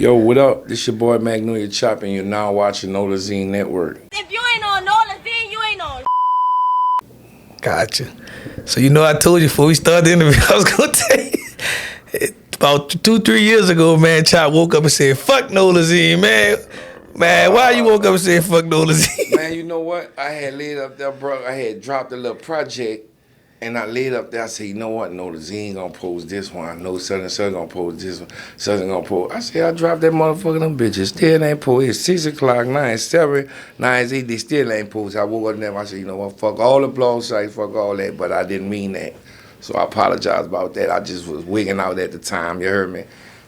Yo, what up? This your boy Magnolia Chopping. You're now watching Nolazine Network. If you ain't on Nolazine, you ain't on. Gotcha. So I told you before we started the interview, I was gonna tell you. About 2-3 years ago, man, Chop woke up and said, "Fuck Nolazine, man." Man, why you woke up and said, "Fuck Nolazine"? Man, you know what? I had laid up there, bro. I had dropped a little project, and I laid up there. I said, you know what? Nolazine gonna post this one. I know Southern gonna post this one. Southern gonna post. I said, I dropped that motherfucker. Them bitches still ain't post. It's 6 o'clock, 9, 7, 9, 8. They still ain't post. I woke up and I said, you know what? Fuck all the blog sites. Fuck all that. But I didn't mean that. So I apologize about that. I just was wigging out at the time. You heard me?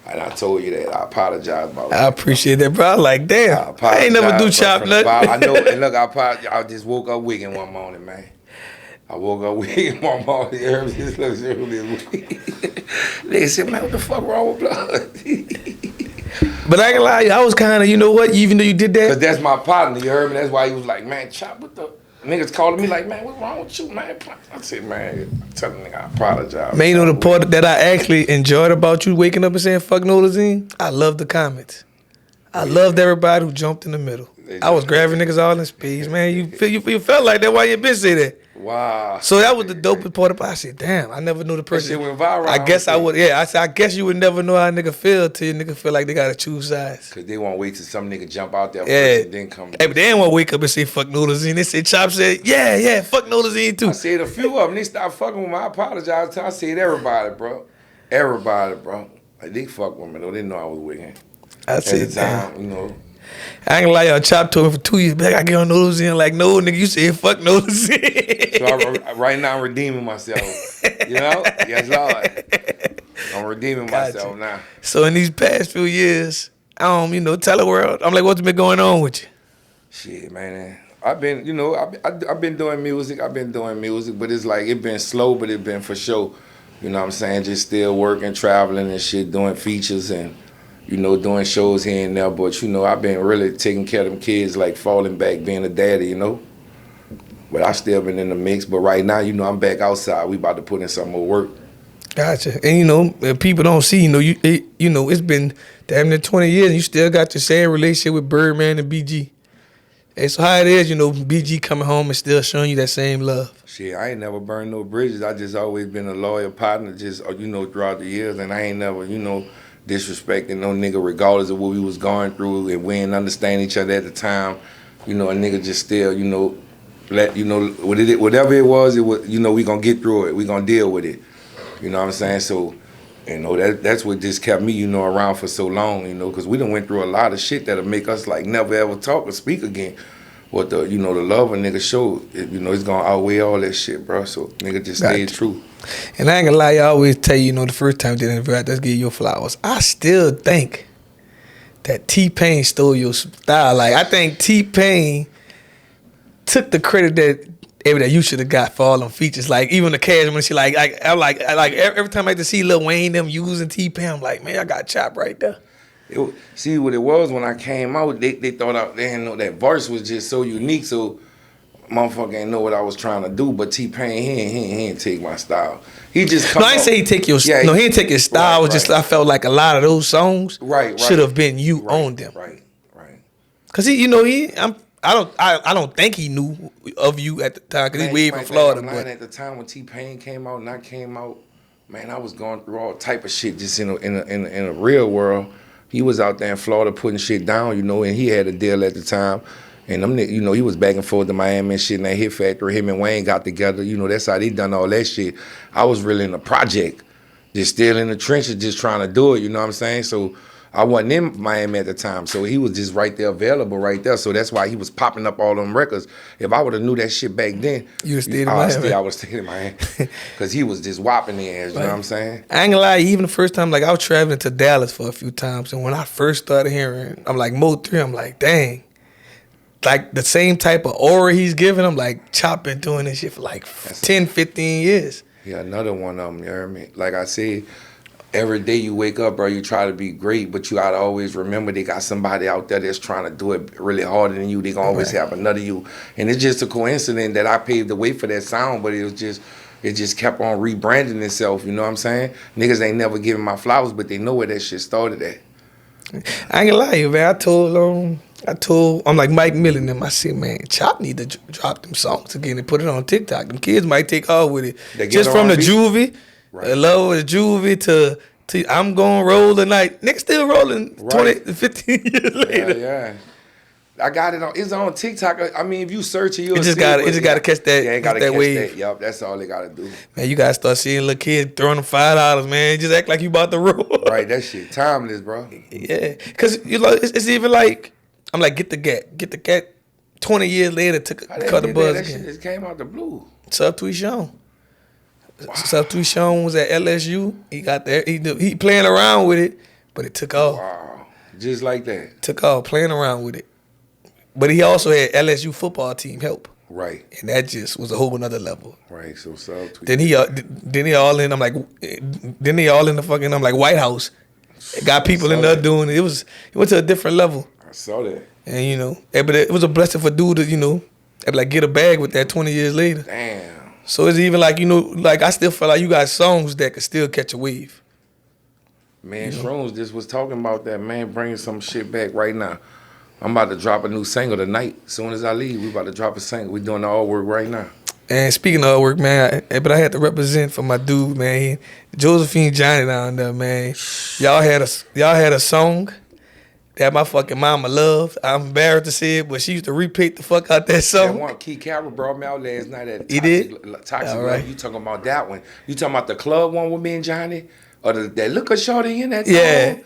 And I told you that. I apologize about that. I appreciate that, bro. I was like, damn, I ain't never do Chop nothing. I know. And look, I just woke up wigging one morning, man. I woke up wigging one morning. You heard me? This looks really weird. They said, man, what the fuck wrong with blood? But I ain't gonna lie, I was kind of, you know what? Even though you did that, because that's my partner. You heard me? That's why he was like, man, Chop, what the. Niggas calling me like, man, what's wrong with you, man? I said, man, tell the nigga I apologize. Man, you know the part that I actually enjoyed about you waking up and saying fuck Nolazine? I love the comments. I loved everybody who jumped in the middle. I was grabbing niggas all in space, man. You felt like that while you been saying that. Wow. So that was the dopest part about it. I said, damn, I never knew the person. That shit went viral. I guess I would, yeah. I said, I guess you would never know how a nigga feel till your nigga feel like they gotta choose sides. Because they won't wait till some nigga jump out there first and then come. Hey, but they didn't want to wake up and say fuck Nolazine. They said, Chop said, yeah, fuck Nolazine too. I said a few of them, they stopped fucking with me. I apologize. I said everybody, bro. Everybody, bro. Like, they fuck with me, though. They know I was wigging. I said, at the time, you know. I ain't gonna lie, y'all Chop told me for 2 years back, I get on Nolazine. Like, no, nigga, you said fuck Nolazine. So right now I'm redeeming myself. You know? Yes, Lord. I'm redeeming myself now. So in these past few years, tell the world, I'm like, what's been going on with you? Shit, man. I've been, I've been doing music. But it's like, it been slow, but it been for sure. You know what I'm saying? Just still working, traveling and shit, doing features and, doing shows here and there. But, I've been really taking care of them kids, like falling back, being a daddy, But I still been in the mix. But right now, I'm back outside. We about to put in some more work. Gotcha. And, people don't see, it's been damn near 20 years and you still got the same relationship with Birdman and BG. And so how it is, BG coming home and still showing you that same love. Shit, I ain't never burned no bridges. I just always been a loyal partner, just, throughout the years. And I ain't never, disrespecting no nigga regardless of what we was going through. And we didn't understand each other at the time. A nigga just still, whatever it was, we gonna get through it. We gonna deal with it. You know what I'm saying? So, that's what just kept me, around for so long, because we done went through a lot of shit that'll make us like never ever talk or speak again. What the love a nigga showed, it's gonna outweigh all that shit, bro. So nigga just stay true. And I ain't gonna lie, I always tell you, the first time I did an interview, let's give you your flowers. I still think that T-Pain stole your style. Like, I think T-Pain took the credit that you should have got for all them features. Like, even the Cash when she every time I had to see Lil Wayne them using T-Pain, I'm like, man, I got Chop right there. See what it was when I came out, they thought they didn't know that verse was just so unique, so motherfucker ain't know what I was trying to do. But T-Pain, he ain't take my style. He just come I ain't say he take your he didn't take his style. Right. Just I felt like a lot of those songs should have been you on them. Right. Cause I don't think he knew of you at the time because he way from Florida. But at the time when T-Pain came out and I came out, man, I was going through all type of shit just in a real world. He was out there in Florida putting shit down, and he had a deal at the time. And them, he was back and forth to Miami and shit in that Hit Factory. Him and Wayne got together. That's how they done all that shit. I was really in a project, just still in the trenches, just trying to do it. You know what I'm saying? So I wasn't in Miami at the time, so he was just right there, available right there. So that's why he was popping up all them records. If I would have knew that shit back then, you would stayed in Miami. I would stay in Miami because he was just whopping the ass. You know what I'm saying? I ain't gonna lie. Even the first time, like I was traveling to Dallas for a few times, and when I first started hearing, I'm like Mo 3. I'm like, dang. Like the same type of aura he's giving, I'm like, Chop been doing this shit for like 10, 15 years. Yeah, another one of them, you heard me? Like I said, every day you wake up, bro, you try to be great, but you gotta always remember they got somebody out there that's trying to do it really harder than you. They gonna always have another you. And it's just a coincidence that I paved the way for that sound, but it just kept on rebranding itself, you know what I'm saying? Niggas ain't never giving my flowers, but they know where that shit started at. I ain't gonna lie to you, man. I told, I'm like Mike Miller and them. I said, man, Chop need to drop them songs again and put it on TikTok. Them kids might take off with it. Just from the juvie, the love of the juvie to I'm gonna roll tonight. Nigga still rolling 20, 15 years later. Yeah. I got it on. It's on TikTok. I mean, if you search it, you'll it just gotta catch that. Yeah, gotta that catch wave. that. Yup, that's all they gotta do. Man, you gotta start seeing little kids throwing them $5, man. Just act like you about to roll. Right, that shit timeless, bro. Yeah, cause you know it's even like I'm like get the cat. 20 years later, took cut the buzz that again. Shit just came out the blue. Subtweet Sean. Wow. Subtweet Sean was at LSU. He got there. He playing around with it, but it took off. Wow, just like that. Took off playing around with it. But he also had LSU football team help. Right. And that just was a whole another level. Right. So Subtweet. Then he all in. I'm like, then he all in the fucking. I'm like White House. It got people in there doing it. It went to a different level. I saw that. And you know, but it was a blessing for dude to like get a bag with that 20 years later. Damn. So it's even like like I still feel like you got songs that could still catch a wave. Man, Shrooms just was talking about that, man, bringing some shit back right now. I'm about to drop a new single tonight. As soon as I leave, we about to drop a single. We doing the all work right now. And speaking of all work, man, but I had to represent for my dude, man. Josephine Johnny down there, man. Y'all had a song that my fucking mama loved. I'm embarrassed to say it, but she used to repeat the fuck out that song. That one, Key Carroll brought me out last night at Toxic Love. You talking about that one? You talking about the club one with me and Johnny? Or that look at Shorty in that song? Yeah.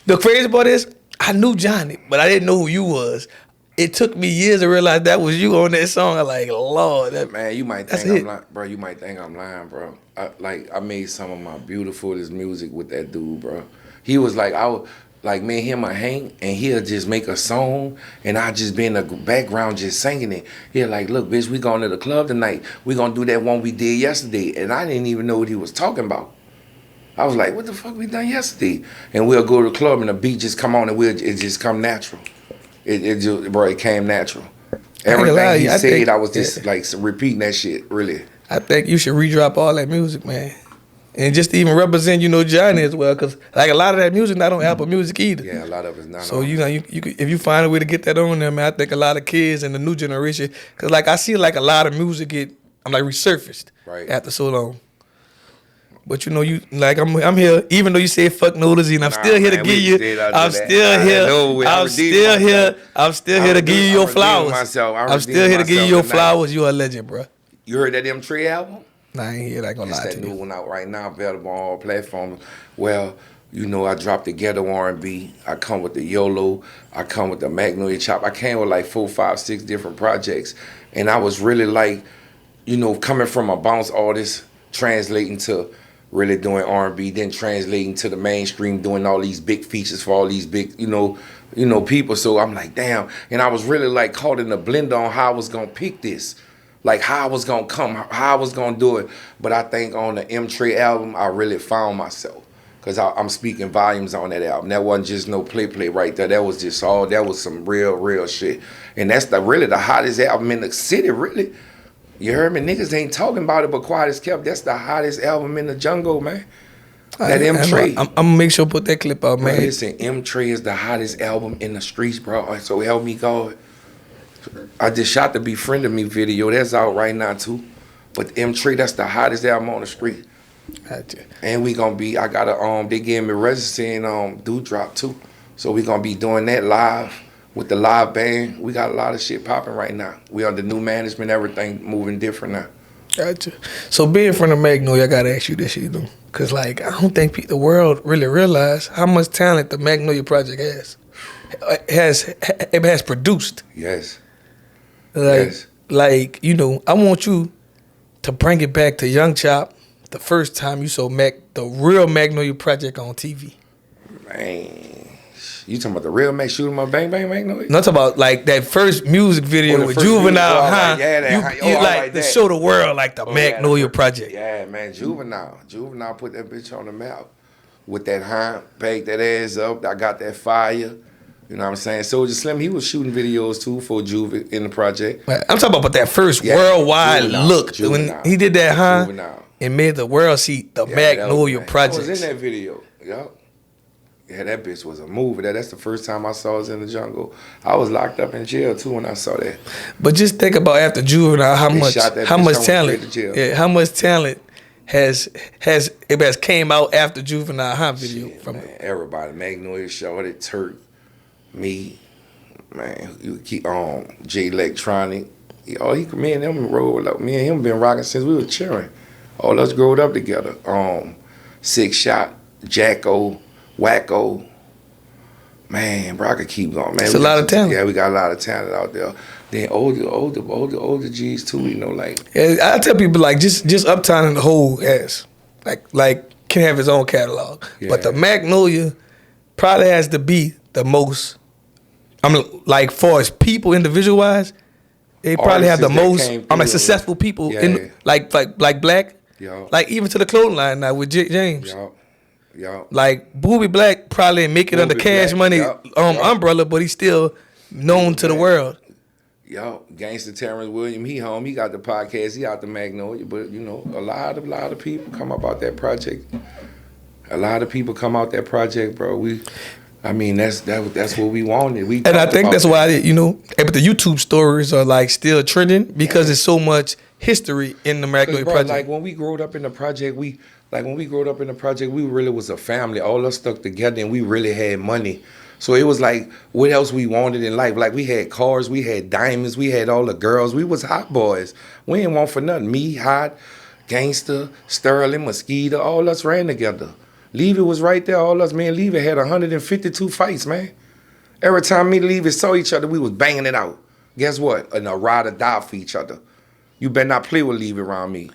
The crazy part is, I knew Johnny, but I didn't know who you was. It took me years to realize that was you on that song. I'm like, Lord. Man, you might think I'm lying. Bro, you might think I'm lying, bro. I made some of my beautifulest music with that dude, bro. He was like, me and him, I hang, and he'll just make a song, and I just be in the background just singing it. He'll like, look, bitch, we going to the club tonight. We gonna do that one we did yesterday. And I didn't even know what he was talking about. I was like, what the fuck we done yesterday? And we'll go to the club and the beat just come on and it just come natural. It came natural. Everything he said, I was just like repeating that shit, really. I think you should redrop all that music, man. And just to even represent, Johnny as well, because like a lot of that music not on Apple Music either. Yeah, a lot of it's not. So you if you find a way to get that on there, man, I think a lot of kids and the new generation, because like I see like a lot of music I'm like resurfaced after so long. But you like I'm here, even though you said fuck Nolazine, I'm still here to give you. I'm still here to give you your flowers. I'm still here to give you your flowers. You a legend, bro. You heard that M3 album? Nah, I ain't hear that. Gonna lie to you. It's that new one out right now, available on all platforms. Well, I dropped the ghetto R&B. I come with the YOLO. I come with the Magnolia Chop. I came with like 4, 5, 6 different projects, and I was really like, coming from a bounce artist, translating to really doing R&B, then translating to the mainstream, doing all these big features for all these big, people. So I'm like, damn. And I was really like caught in the blender on how I was gonna pick this. Like how I was gonna come, how I was gonna do it. But I think on the M3 album, I really found myself. Cause I'm speaking volumes on that album. That wasn't just no play right there. That was just that was some real shit. And that's really the hottest album in the city, really. You heard me? Niggas ain't talking about it, but quiet as kept. That's the hottest album in the jungle, man. That M3. I'm gonna make sure to put that clip out, man. Listen, M3 is the hottest album in the streets, bro. So help me God. I just shot the Befriended Me video. That's out right now, too. But M3, that's the hottest album on the street. Gotcha. And we gonna be, I got they gave me residency in Dewdrop, too. So we gonna be doing that live. With the live band, we got a lot of shit popping right now. We under new management, everything moving different now. Gotcha. So being from the Magnolia, I gotta ask you this shit, though. Cause like, I don't think the world really realize how much talent the Magnolia Project has. It has produced. Yes. Like, I want you to bring it back to Young Chop, the first time you saw the real Magnolia Project on TV. Man. You talking about the real Mac Shooting My Bang Bang Magnolia? No, I'm talking about like that first music video with Juvenile, huh? You like to show the world like the Magnolia Project. Yeah, man, Juvenile put that bitch on the map with that bagged that ass up. I got that fire. You know what I'm saying? Soulja Slim, he was shooting videos too for Juve in the project. I'm talking about that first worldwide look when he did that, and made the world see the Magnolia Project. I was in that video. Yup. Yeah, that bitch was a movie. That's the first time I saw us in the jungle. I was locked up in jail too when I saw that. But just think about after Juvenile, They shot that how bitch, much I went talent, straight to jail. yeah, how much talent has came out after Juvenile High video Shit, from man, it. everybody, Magnolia, Shorty, Turk, me, man, you keep J Electronic. Me and him rolled up. Me and him been rocking since we was cheering. All us growed up together. Six Shot, Jacko, Wacko. Man, bro, I could keep going, man. It's a lot of talent. Yeah, we got a lot of talent out there. Then older G's too, like. Yeah, I tell people like just Uptown in the whole has like can have his own catalog, but the Yeah. Magnolia probably has to be the most. I mean, like far as people individual wise, they probably have the Artists that most. came I'm like through, successful people yeah. in like Black, Yo. like even to the clothing line now with James. Yo. Like Booby Black probably didn't make it under Booby Cash Black, Money yup. umbrella, but he's still known Booby to the Black. world. Yo, Gangster Terrence William, he home. He got the podcast. He out the Magnolia. But, you know, a lot of people come up out that project. A lot of people come out that project, bro. That's what we wanted. And I think that's why, but the YouTube stories are like still trending because there's so much history in the Magnolia project. Like when we growed up in the project, we really was a family. All us stuck together and we really had money. So it was like, what else we wanted in life? Like we had cars, we had diamonds, we had all the girls. We was hot boys. We didn't want for nothing. Me, Hot, Gangster, Sterling, Mosquito, all us ran together. Levy was right there, all us. Man, Levy had 152 fights, man. Every time me and Levy saw each other, we was banging it out. Guess what? A ride or die for each other. You better not play with Levy around me.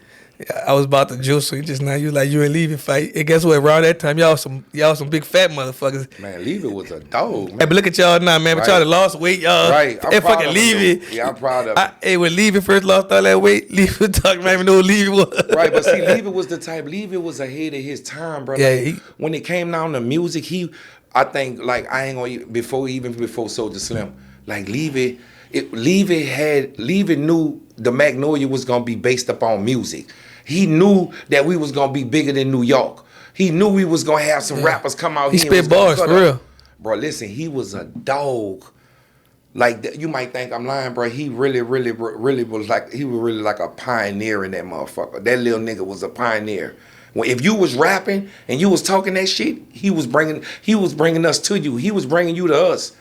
I was about to juice you just now. You and Levy fight. And guess what? Around that time, y'all some big fat motherfuckers. Man, Levy was a dog, man. Hey, but look at y'all now, man. But Right. y'all done lost weight, y'all. Right. I'm And proud fucking of him, Levy. though. Yeah, I'm proud of him. Hey, when Levy first lost all that weight, Levy was talking about even know who Levy was. Right, but see, Levy was the type. Levy was ahead of his time, bro. Yeah, Like, when it came down to music, I think, like, I ain't gonna before Soulja Slim, like Levy knew the Magnolia was gonna be based upon music. He knew that we was gonna be bigger than New York. He knew we was gonna have some rappers come out He here. and spit was gonna bars, cut for up. real. Bro, listen, he was a dog. Like, you might think I'm lying, bro. He really was like, he was really like a pioneer in that motherfucker. That little nigga was a pioneer. If you was rapping and you was talking that shit, he was bringing us to you. He was bringing you to us.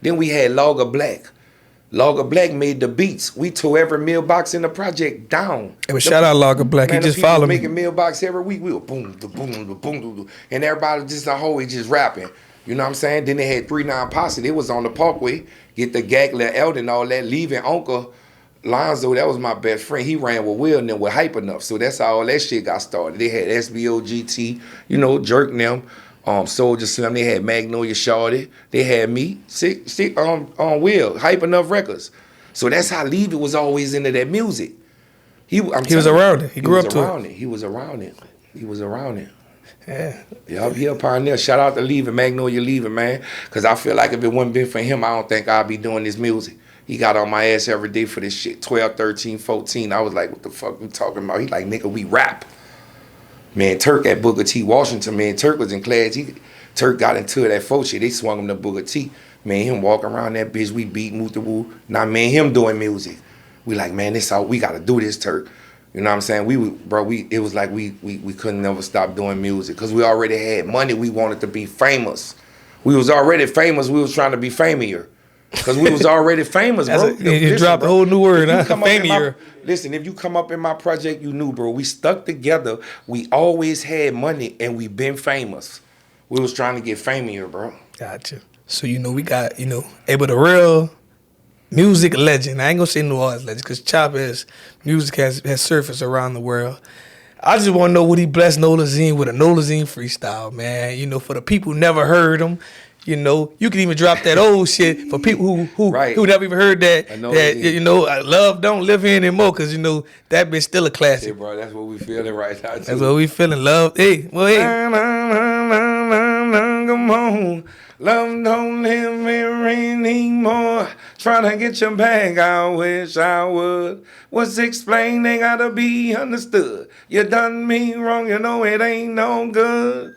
Then we had Logger Black. Logger Black made the beats. We tore every mailbox in the project down. Hey, but shout out Logger Black. Man, He just the people followed me. making mailbox every week. We were boom, da boom, da boom, da boom, and everybody just always just rapping. You know what I'm saying? Then they had 3-9 Posse. It was on the Parkway. Get the Gagler Eldon, all that. Leaving Uncle Lonzo, that was my best friend. He ran with Will and then with Hype Enough. So that's how all that shit got started. They had SBO GT, Jerk and them. Soulja Slim, they had Magnolia Shorty, they had me, Will, Hype Enough Records. So that's how Levy was always into that music. He was around it. He grew up to it. He was around it. Yeah. Yeah, he a pioneer. Shout out to Levy, Magnolia Levy, man. Because I feel like if it wouldn't been for him, I don't think I'd be doing this music. He got on my ass every day for this shit. 12, 13, 14. I was like, what the fuck you talking about? He like, nigga, we rap. Man, Turk at Booker T. Washington, man, Turk was in class. Turk got into that folk shit. They swung him to Booker T. Man, him walking around that bitch, we beat Mutawoo. Now, man, him doing music. We like, man, this how we gotta do this, Turk. You know what I'm saying? It was like we couldn't never stop doing music because we already had money. We wanted to be famous. We was already famous. We was trying to be famier. Because we was already famous, bro. You dropped a whole new word, huh? Famier. Listen, if you come up in my project, you knew, bro. We stuck together. We always had money, and we been famous. We was trying to get famier, bro. Gotcha. So, we got, but a real music legend. I ain't gonna say New Orleans legend, because Chopper's music has surfaced around the world. I just want to know would he bless Nolazine with a Nolazine freestyle, man. For the people who never heard him. You can even drop that old shit for people who never even heard that. Love don't live here anymore because that bitch still a classic. Yeah, bro, that's what we feeling right now. That's what we feeling. Love, hey. Come on, love don't live here anymore. Trying to get your bag, I wish I would. What's explained ain't gotta be understood. You done me wrong, it ain't no good.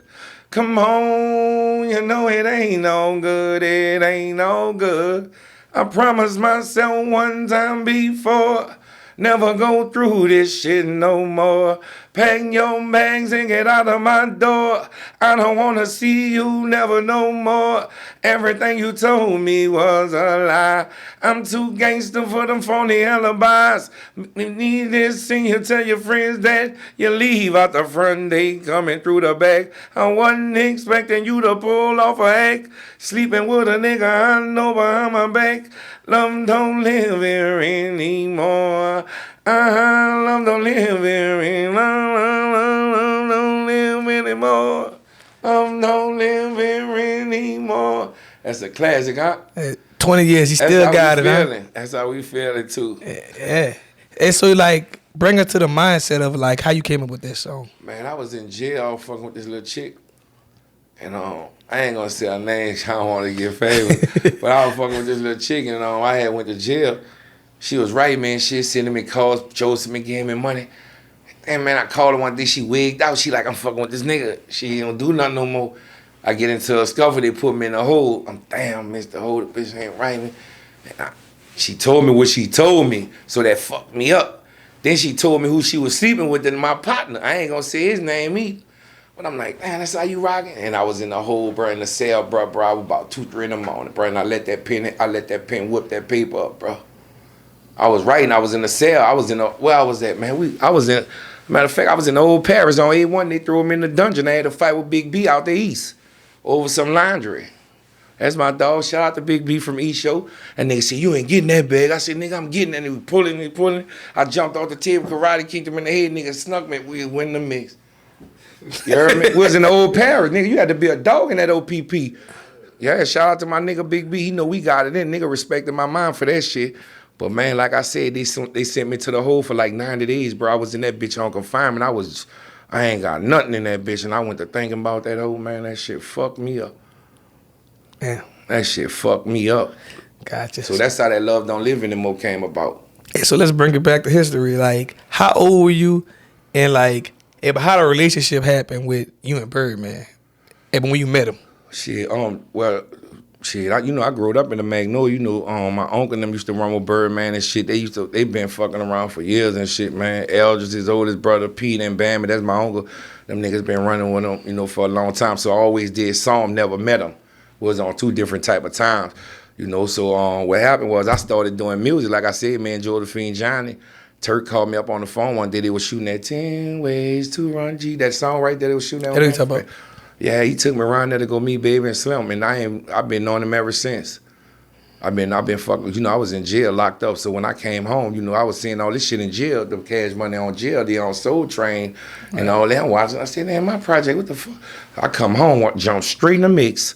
Come on, you know it ain't no good, it ain't no good. I promised myself one time before, never go through this shit no more. Pack your bags and get out of my door. I don't wanna see you never no more. Everything you told me was a lie. I'm too gangster for them phony alibis. You need this and you tell your friends that you leave out the front, they coming through the back. I wasn't expecting you to pull off a act. Sleeping with a nigga I know behind my back. Love don't live here anymore. Love don't live here anymore. Love don't live anymore. Love don't live here anymore. That's a classic, huh? 20 years, he still got it, huh? That's how we feeling too. Yeah. And so, like, bring us to the mindset of, like, how you came up with this song. Man, I was in jail fucking with this little chick. And I ain't gonna say her name, I don't want to get famous. But I was fucking with this little chick, and I had went to jail. She was right, man. She was sending me calls. Josephine gave me money. And man, I called her one day. She wigged out. She like, I'm fucking with this nigga. She don't do nothing no more. I get into a scuffle. They put me in a hole. I'm damn, Mr. Hole. The bitch ain't right me. She told me what she told me, so that fucked me up. Then she told me who she was sleeping with and my partner. I ain't gonna say his name either. But I'm like, man, that's how you rocking? And I was in the hole, bro, in the cell, bro. I was about 2, 3 in the morning, bro. And I let that pen whip that paper up, bro. I was writing. I was in the cell. I was in where I was at, man. Matter of fact, I was in the old Paris on A1. They threw him in the dungeon. I had to fight with Big B out the East over some laundry. That's my dog. Shout out to Big B from East Show. And they said, you ain't getting that bag. I said, nigga, I'm getting that. And he was pulling. I jumped off the table, karate kicked him in the head. Nigga snuck me. We win the mix. You heard me? We was in the old Paris. Nigga, you had to be a dog in that OPP. Yeah, shout out to my nigga Big B. He know we got it in. Nigga respected my mind for that shit. But man, like I said, they sent me to the hole for like 90 days, bro. I was in that bitch on confinement. I ain't got nothing in that bitch. And I went to thinking about that old man. That shit fucked me up. Yeah. That shit fucked me up. Gotcha. So that's how that Love Don't Live Anymore came about. Hey, so let's bring it back to history. Like, how old were you? And like, how the relationship happened with you and Birdman? And when you met him? Shit, I grew up in the Magnolia. My uncle and them used to run with Birdman and shit. They been fucking around for years and shit, man. Eldridge, his oldest brother, Pete and Bambi, that's my uncle. Them niggas been running with him, for a long time. So I always did saw him, never met him. Was on 2 different type of times, So what happened was I started doing music. Like I said, man, Josephine, Johnny, Turk called me up on the phone one day. They was shooting that 10 Ways to Run G. That song right there, they was shooting that. What are you talking about? Yeah, he took me around there to go meet Baby and Slim, and I've been knowing him ever since. I've been fucking, I was in jail, locked up. So when I came home, I was seeing all this shit in jail, the Cash Money on jail, they on Soul Train, and all that. I'm watching. I said, man, my project, what the fuck? I come home, jump straight in the mix.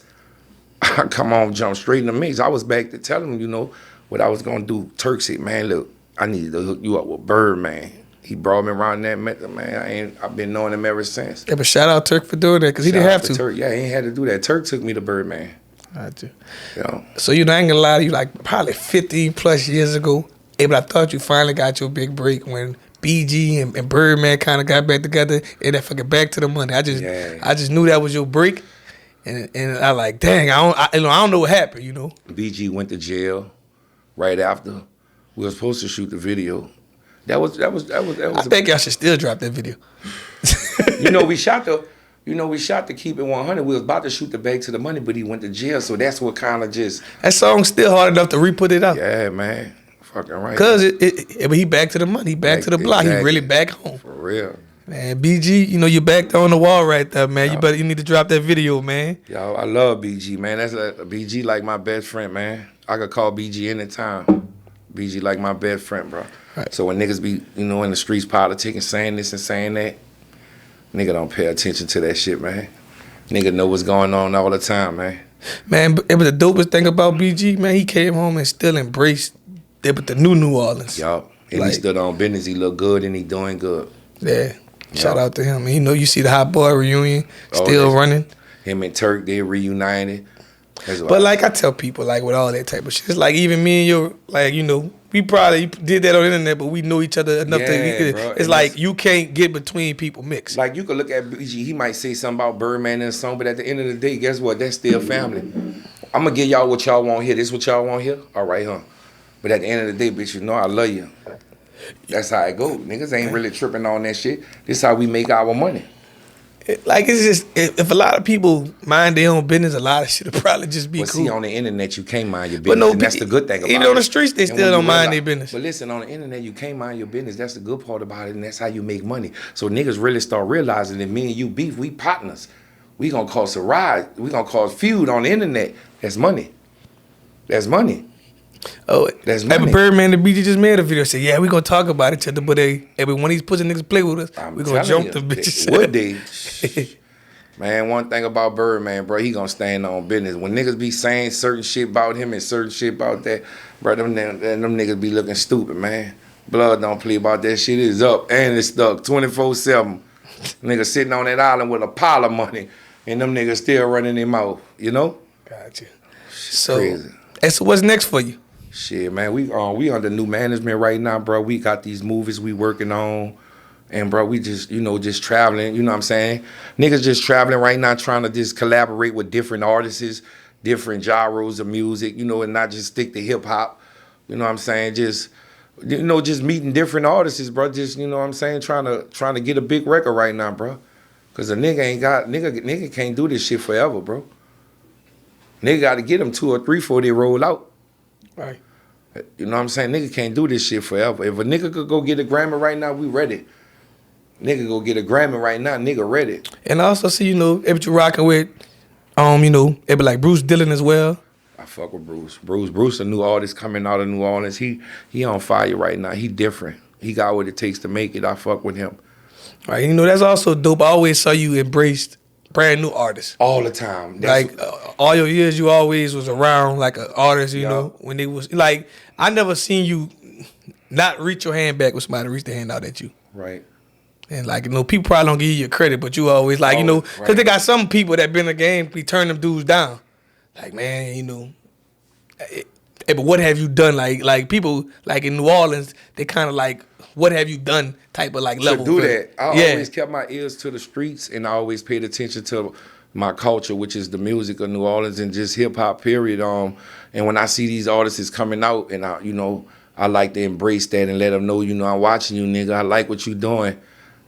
I was back to tell him, what I was gonna do. Turk said, man, look, I need to hook you up with Birdman. He brought me around that method, man. I've been knowing him ever since. Yeah, but shout out Turk for doing that, because he didn't have to. Turk. Yeah, he ain't had to do that. Turk took me to Birdman. Gotcha. Yeah. So, I ain't gonna lie to you, like probably 15 plus years ago, but I thought you finally got your big break when BG and Birdman kind of got back together and that fucking Back to the Money. I just knew that was your break. And I like, dang, I don't know what happened, BG went to jail right after. We were supposed to shoot the video. That was. I think y'all should still drop that video. We shot the Keep It 100. We was about to shoot the Back to the Money, but he went to jail. So that's what kind of just. That song's still hard enough to re-put it out. Yeah, man, fucking right. Cause but he back to the money, he back to the block. Exactly. He really back home. For real. Man, BG, you back there on the wall right there, man. You need to drop that video, man. Yo, I love BG, man. That's BG like my best friend, man. I could call BG anytime. BG like my best friend, bro. Right. So when niggas be, in the streets politicking, saying this and saying that, nigga don't pay attention to that shit, man. Nigga know what's going on all the time, man. Man, it was the dopest thing about BG, man. He came home and still embraced the New Orleans. Yup. And he stood on business. He look good and he doing good. Yeah. Shout out to him. And you see the Hot Boy reunion still running. Him and Turk, they reunited. But like I tell people, like with all that type of shit, it's like even me and you, like, we we probably did that on the internet, but we know each other enough Yeah, to. bro. It's And like that's- you can't get between people mixed. Like you could look at BG, he might say something about Birdman in a song, but at the end of the day, guess what? That's still family. I'm gonna give y'all what y'all want here. This what y'all want here? All right, huh? But at the end of the day, bitch, you know I love you. That's how it go. Niggas ain't really tripping on that shit. This how we make our money. Like it's just if a lot of people mind their own business, a lot of shit will probably just be But cool. see, on the internet, you can't mind your But business, no, and that's the good thing about it. even on the streets, they And still when don't you mind realize- their business. But listen, on the internet, you can't mind your business. That's the good part about it, and that's how you make money. So niggas really start realizing that me and you beef, we partners. We gonna cause a ride. We gonna cause feud on the internet. That's money. That's money. Oh, That's hey, but money. Birdman, the BG just made a video. Said, "Yeah, we gonna talk about each other, but when these pussy niggas play with us, I'm we gonna telling jump you, the bitches." Would they? Man, one thing about Birdman, bro, he gonna stand on business. When niggas be saying certain shit about him and certain shit about that, bro, them niggas be looking stupid, man. Blood don't play about that shit. It's up and it's stuck 24/7. Niggas sitting on that island with a pile of money, and them niggas still running their mouth, you know? Gotcha. So, Crazy. hey, so what's next for you? Shit, man, we under new management right now, bro. We got these movies we working on. And bro, we just, just traveling, you know what I'm saying? Niggas just traveling right now trying to just collaborate with different artists, different genres of music, and not just stick to hip hop. You know what I'm saying? Just just meeting different artists, bro. Just, you know what I'm saying, trying to get a big record right now, bro. Cause a nigga can't do this shit forever, bro. Nigga gotta get them 2 or 3 before they roll out. Right. You know what I'm saying? Nigga can't do this shit forever. If a nigga could go get a Grammy right now, we ready. Nigga go get a Grammy right now, nigga ready. And I also see, if you rocking with, it be like Bruce Dillon as well. I fuck with Bruce. Bruce, a new artist coming out of New Orleans. He on fire right now. He different. He got what it takes to make it. I fuck with him. Right. That's also dope. I always saw you embraced brand new artists. All the time. All your years, you always was around like an artist, you Yeah. know, when they was like, I never seen you not reach your hand back when somebody reached their hand out at you. Right. And like, people probably don't give you your credit, but you always like, because right. they got some people that been in the game, be turn them dudes down. Like, man, but what have you done? Like people like in New Orleans, they kind of like, what have you done type of like level. To do that, I Yeah. always kept my ears to the streets, and I always paid attention to my culture, which is the music of New Orleans and just hip hop, period. And when I see these artists coming out, and I like to embrace that and let them know, I'm watching you, nigga. I like what you doing.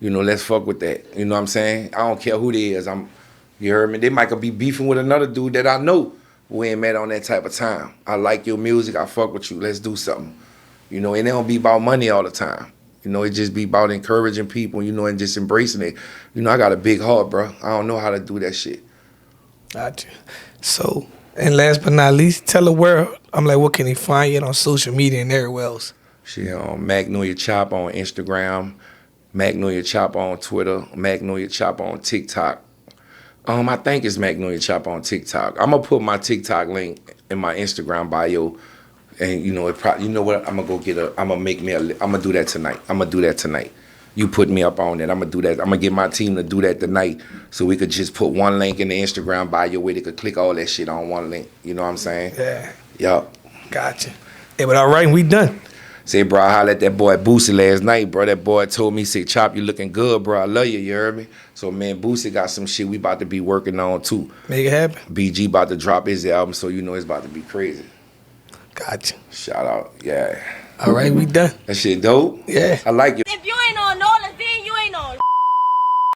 Let's fuck with that. You know what I'm saying? I don't care who they is. You heard me? They might be beefing with another dude that I know we ain't met on that type of time. I like your music. I fuck with you. Let's do something. And it don't be about money all the time. It just be about encouraging people, and just embracing it. I got a big heart, bro. I don't know how to do that shit. Gotcha. So, and last but not least, tell the world, I'm like, what can they find you on social media and everywhere else? Shit, Magnolia Chop on Instagram, Magnolia Chop on Twitter, Magnolia Chop on TikTok. I think it's Magnolia Chop on TikTok. I'm gonna put my TikTok link in my Instagram bio, and what? I'm gonna do that tonight. You put me up on that. I'm gonna do that. I'm gonna get my team to do that tonight, so we could just put one link in the Instagram bio where they could click all that shit on one link. You know what I'm saying? Yeah. Yup. Gotcha. Yeah, but all right, we done. Say, bro, I hollered at that boy Boosie last night, bro. That boy told me, say, Chop, you looking good, bro. I love you, you heard me? So, man, Boosie got some shit we about to be working on, too. Make it happen. BG about to drop his album, so it's about to be crazy. Gotcha. Shout out, yeah. All right, we done. That shit dope? Yeah. I like you.